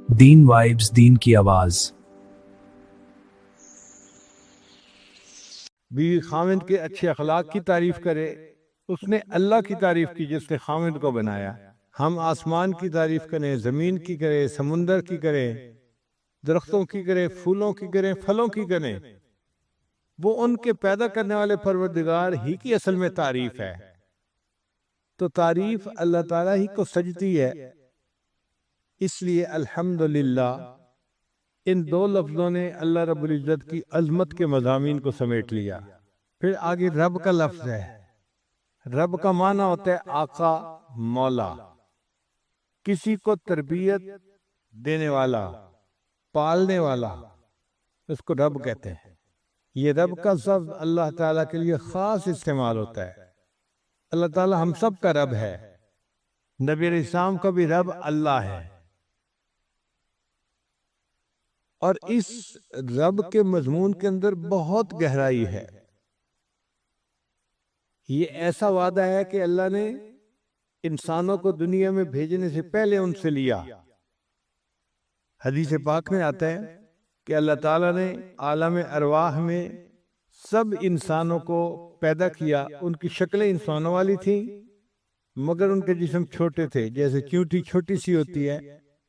دین vibes, دین کی آواز۔ بیوی خاوند کے اچھے اخلاق کی تعریف کرے، اس نے اللہ کی تعریف کی جس نے خاوند کو بنایا۔ ہم آسمان کی تعریف کریں، زمین کی کریں، سمندر کی کریں، درختوں کی کریں، پھولوں کی کریں، پھلوں کی کریں، وہ ان کے پیدا کرنے والے پروردگار ہی کی اصل میں تعریف ہے۔ تو تعریف اللہ تعالیٰ ہی کو سجتی ہے، اس لیے الحمدللہ ان دو لفظوں نے اللہ رب العزت کی عظمت کے مضامین کو سمیٹ لیا۔ پھر آگے رب کا لفظ ہے۔ رب کا معنی ہوتا ہے آقا، مولا، کسی کو تربیت دینے والا، پالنے والا، اس کو رب کہتے ہیں۔ یہ رب کا لفظ اللہ تعالیٰ کے لیے خاص استعمال ہوتا ہے۔ اللہ تعالیٰ ہم سب کا رب ہے، نبی علیہ السلام کا بھی رب اللہ ہے، اور اس رب کے مضمون کے اندر بہت گہرائی ہے۔ یہ ایسا وعدہ ہے کہ اللہ نے انسانوں کو دنیا میں بھیجنے سے پہلے ان سے لیا۔ حدیث پاک میں آتا ہے کہ اللہ تعالیٰ نے عالم ارواح میں سب انسانوں کو پیدا کیا، ان کی شکلیں انسانوں والی تھیں مگر ان کے جسم چھوٹے تھے، جیسے چیونٹی چھوٹی سی ہوتی ہے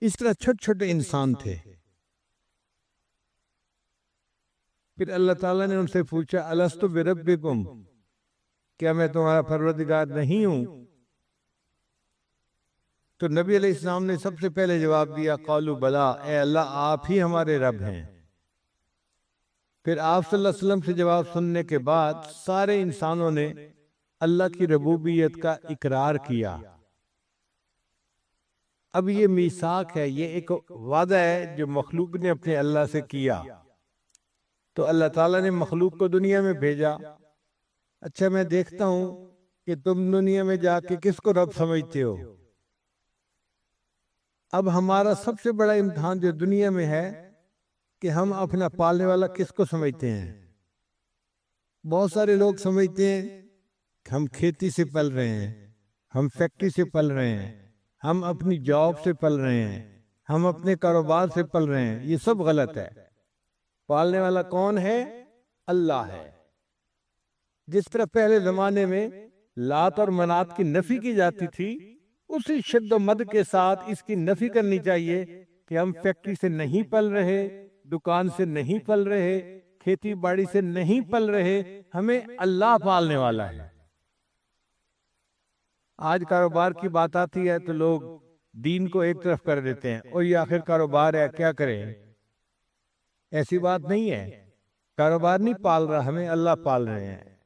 اس طرح چھوٹے چھوٹے انسان تھے۔ پھر اللہ تعالیٰ نے ان سے پوچھا الستُ بربکم، کیا میں تمہارا پروردگار نہیں ہوں؟ تو نبی علیہ السلام نے سب سے پہلے جواب دیا قالوا بلا، اے اللہ آپ ہی ہمارے رب ہیں۔ پھر آپ صلی اللہ علیہ وسلم سے جواب سننے کے بعد سارے انسانوں نے اللہ کی ربوبیت کا اقرار کیا۔ اب یہ میثاق ہے، یہ ایک وعدہ ہے جو مخلوق نے اپنے اللہ سے کیا۔ تو اللہ تعالیٰ نے مخلوق کو دنیا میں بھیجا۔ اچھا میں دیکھتا ہوں کہ تم دنیا میں جا کے کس کو رب سمجھتے ہو۔ اب ہمارا سب سے بڑا امتحان جو دنیا میں ہے کہ ہم اپنا پالنے والا کس کو سمجھتے ہیں۔ بہت سارے لوگ سمجھتے ہیں کہ ہم کھیتی سے پل رہے ہیں، ہم فیکٹری سے پل رہے ہیں، ہم اپنی جاب سے پل رہے ہیں، ہم اپنے کاروبار سے پل رہے ہیں۔ یہ سب غلط ہے۔ پالنے والا کون ہے؟ اللہ ہے۔ جس طرح پہلے زمانے میں لات اور منات کی نفی کی جاتی تھی، اسی شد و مد کے ساتھ اس کی نفی کرنی چاہیے کہ ہم فیکٹری سے نہیں پل رہے، دکان سے نہیں پل رہے، کھیتی باڑی سے نہیں پل رہے، ہمیں اللہ پالنے والا ہے۔ آج کاروبار کی بات آتی ہے تو لوگ دین کو ایک طرف کر دیتے ہیں، اور یہ آخر کاروبار ہے کیا کریں۔ ایسی بات نہیں ہے، کاروبار نہیں پال رہا، ہمیں اللہ پال رہے ہیں۔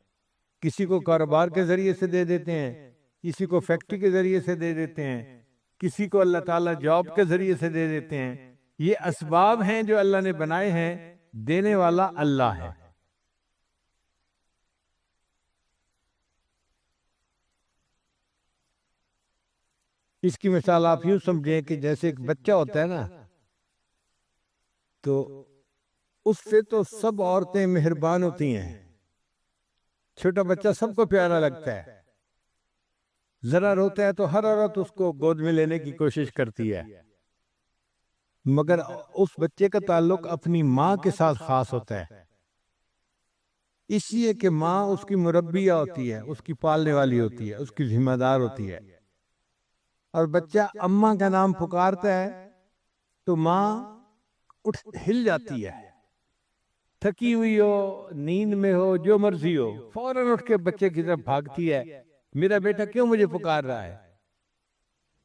کسی کو کاروبار کے ذریعے سے دے دیتے ہیں، کسی کو فیکٹری کے ذریعے سے دے دیتے ہیں، کسی کو اللہ تعالیٰ جاب کے ذریعے سے دے دیتے ہیں۔ یہ اسباب ہیں جو اللہ نے بنائے ہیں، دینے والا اللہ ہے۔ اس کی مثال آپ یوں سمجھیں کہ جیسے ایک بچہ ہوتا ہے نا، تو اس سے تو سب عورتیں مہربان ہوتی ہیں۔ چھوٹا بچہ سب کو پیارا لگتا ہے، ذرا روتا ہے تو ہر عورت اس کو گود میں لینے کی کوشش کرتی ہے، مگر اس بچے کا تعلق اپنی ماں کے ساتھ خاص ہوتا ہے، اس لیے کہ ماں اس کی مربیہ ہوتی ہے، اس کی پالنے والی ہوتی ہے، اس کی ذمہ دار ہوتی ہے۔ اور بچہ اماں کا نام پکارتا ہے تو ماں ہل جاتی ہے، تھکی ہوئی ہو، نیند میں ہو، جو مرضی ہو، فوراً اٹھ کے بچے کی طرف بھاگتی ہے، میرا بیٹا کیوں مجھے پکار رہا ہے،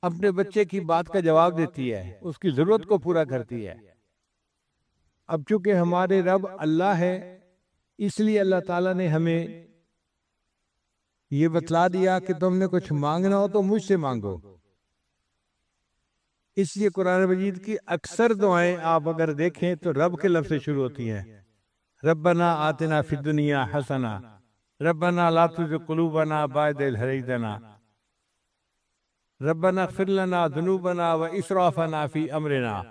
اپنے بچے کی بات کا جواب دیتی ہے، اس کی ضرورت کو پورا کرتی ہے۔ اب چونکہ ہمارے رب اللہ ہے، اس لیے اللہ تعالیٰ نے ہمیں یہ بتلا دیا کہ تم نے کچھ مانگنا ہو تو مجھ سے مانگو۔ اس لیے قرآن مجید کی اکثر دعائیں آپ اگر دیکھیں تو رب کے لفظ سے شروع ہوتی ہیں۔ ربنا آتنا فی الدنیا حسنہ، ربنا لا تزغ قلوبنا بعد اذ ہدیتنا، ربنا اغفر لنا ذنوبنا واسرافنا فی امرنا۔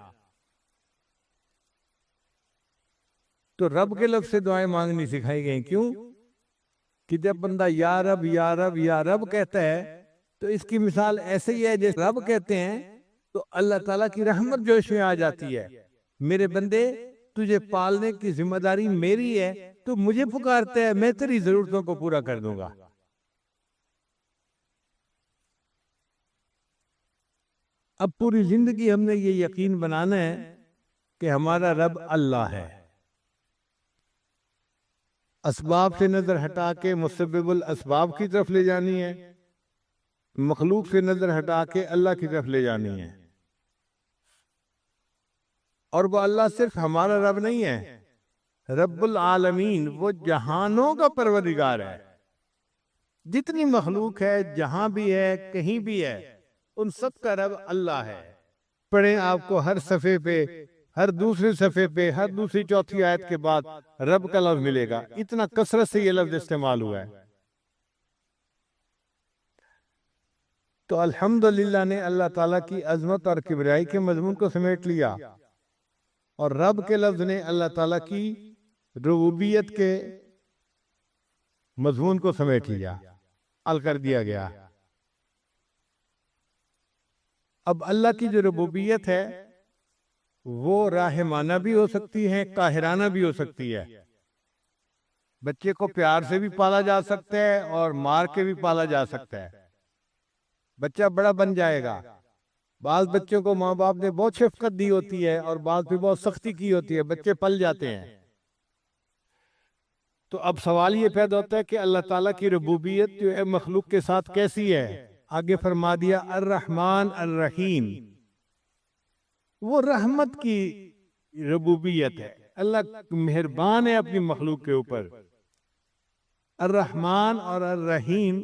تو رب کے لفظ سے دعائیں مانگنی سکھائی گئیں۔ کیوں؟ کہ جب بندہ یا رب یا رب یا رب کہتا ہے تو اس کی مثال ایسے ہی ہے جیسے رب کہتے ہیں تو اللہ تعالیٰ کی رحمت جوش میں آ جاتی ہے، میرے بندے تجھے پالنے کی ذمہ داری میری ہے، تو مجھے پکارتا ہے، میں تیری ضرورتوں کو پورا کر دوں گا۔ اب پوری زندگی ہم نے یہ یقین بنانا ہے کہ ہمارا رب اللہ ہے، اسباب سے نظر ہٹا کے مسبب الاسباب کی طرف لے جانی ہے، مخلوق سے نظر ہٹا کے اللہ کی طرف لے جانی ہے۔ اور وہ اللہ صرف ہمارا رب نہیں ہے، رب العالمین، وہ جہانوں کا پروردگار ہے۔ جتنی مخلوق ہے، جہاں بھی ہے، کہیں بھی ہے، ان سب کا رب اللہ ہے۔ پڑھیں، آپ کو ہر صفحے پہ، ہر دوسرے صفحے پہ، ہر دوسری چوتھی آیت کے بعد رب کا لفظ ملے گا، اتنا کثرت سے یہ لفظ استعمال ہوا ہے۔ تو الحمدللہ نے اللہ تعالیٰ کی عظمت اور کبریائی کے مضمون کو سمیٹ لیا، اور رب کے لفظ نے اللہ تعالیٰ کی ربوبیت کے مضمون کو سمیٹ لیا، حل کر دیا گیا۔ اب اللہ کی جو ربوبیت ہے وہ راحمانہ بھی ہو سکتی ہے، قاہرانہ بھی ہو سکتی ہے۔ بچے کو پیار سے بھی پالا جا سکتا ہے اور مار کے بھی پالا جا سکتا ہے، بچہ بڑا بن جائے گا۔ بعض بچوں کو ماں باپ نے بہت شفقت دی ہوتی ہے اور بعض پہ بہت سختی کی ہوتی ہے، بچے پل جاتے ہیں۔ تو اب سوال یہ پیدا ہوتا ہے کہ اللہ تعالیٰ کی ربوبیت جو ہے مخلوق کے ساتھ کیسی ہے؟ آگے فرما دیا الرحمن الرحیم، وہ رحمت کی ربوبیت ہے، اللہ مہربان ہے اپنی مخلوق کے اوپر۔ الرحمن اور الرحیم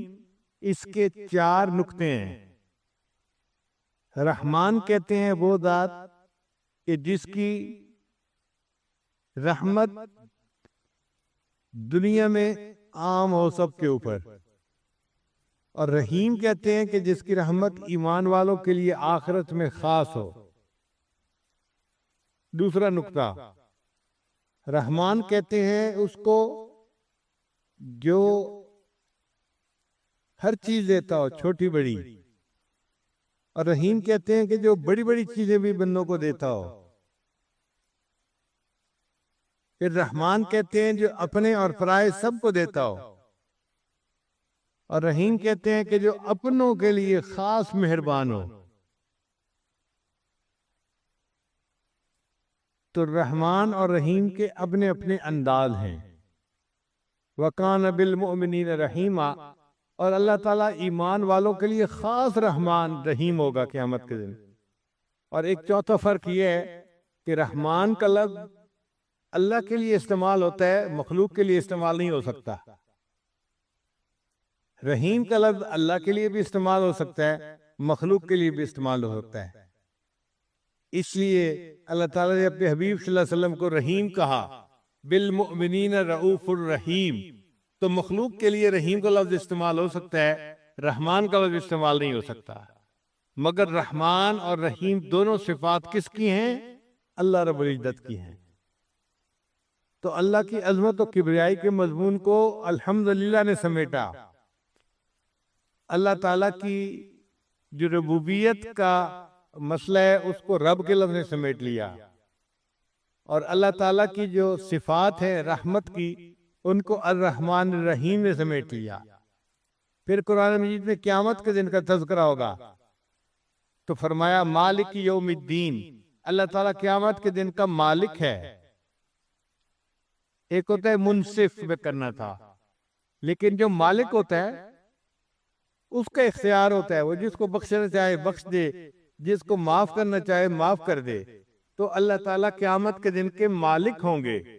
اس کے 4 نقطے ہیں۔ رحمان کہتے ہیں وہ ذات کہ جس کی رحمت دنیا میں عام ہو سب کے اوپر، اور رحیم کہتے ہیں کہ جس کی رحمت ایمان والوں کے لیے آخرت میں خاص ہو۔ دوسرا نقطہ، رحمان کہتے ہیں اس کو جو ہر چیز دیتا ہو، چھوٹی بڑی، اور رحیم کہتے ہیں کہ جو بڑی بڑی چیزیں بھی بندوں کو دیتا ہو۔ پھر رحمان کہتے ہیں جو اپنے اور پرائے سب کو دیتا ہو، اور رحیم کہتے ہیں کہ جو اپنوں کے لیے خاص مہربان ہو۔ تو رحمان اور رحیم کے اپنے اپنے انداز ہیں۔ وَقَانَ بِالْمُؤْمِنِينَ رَحِيمًا، اور اللہ تعالیٰ ایمان والوں کے لیے خاص رحمان رحیم ہوگا قیامت کے دن۔ اور ایک چوتھا فرق یہ ہے کہ رحمان کا لفظ اللہ کے لیے استعمال ہوتا ہے، مخلوق کے لیے استعمال نہیں ہو سکتا۔ رحیم کا لفظ اللہ کے لیے بھی استعمال ہو سکتا ہے، مخلوق کے لیے بھی استعمال ہو سکتا ہے۔ اس لیے اللہ تعالیٰ نے اپنے حبیب صلی اللہ علیہ وسلم کو رحیم کہا، بالمؤمنین رؤوف الرحیم۔ تو مخلوق کے لیے رحیم کا لفظ استعمال ہو سکتا ہے، رحمان کا لفظ استعمال نہیں ہو سکتا۔ مگر رحمان اور رحیم دونوں صفات کس کی ہیں؟ اللہ رب العزت کی ہیں۔ تو اللہ کی عظمت و کبریائی کے مضمون کو الحمدللہ نے سمیٹا۔ اللہ تعالیٰ کی جو ربوبیت کا مسئلہ ہے اس کو رب کے لفظ نے سمیٹ لیا، اور اللہ تعالیٰ کی جو صفات ہیں رحمت کی ان کو الرحمن الرحیم نے سمیٹ لیا۔ پھر قرآن مجید میں قیامت کے دن کا تذکرہ ہوگا تو فرمایا مالک یوم الدین، اللہ تعالیٰ قیامت کے دن کا مالک ہے۔ ایک ہوتا ہے منصف میں کرنا تھا، لیکن جو مالک ہوتا ہے اس کا اختیار ہوتا ہے، وہ جس کو بخشنا چاہے بخش دے، جس کو معاف کرنا چاہے معاف کر دے۔ تو اللہ تعالیٰ قیامت کے دن کے مالک ہوں گے۔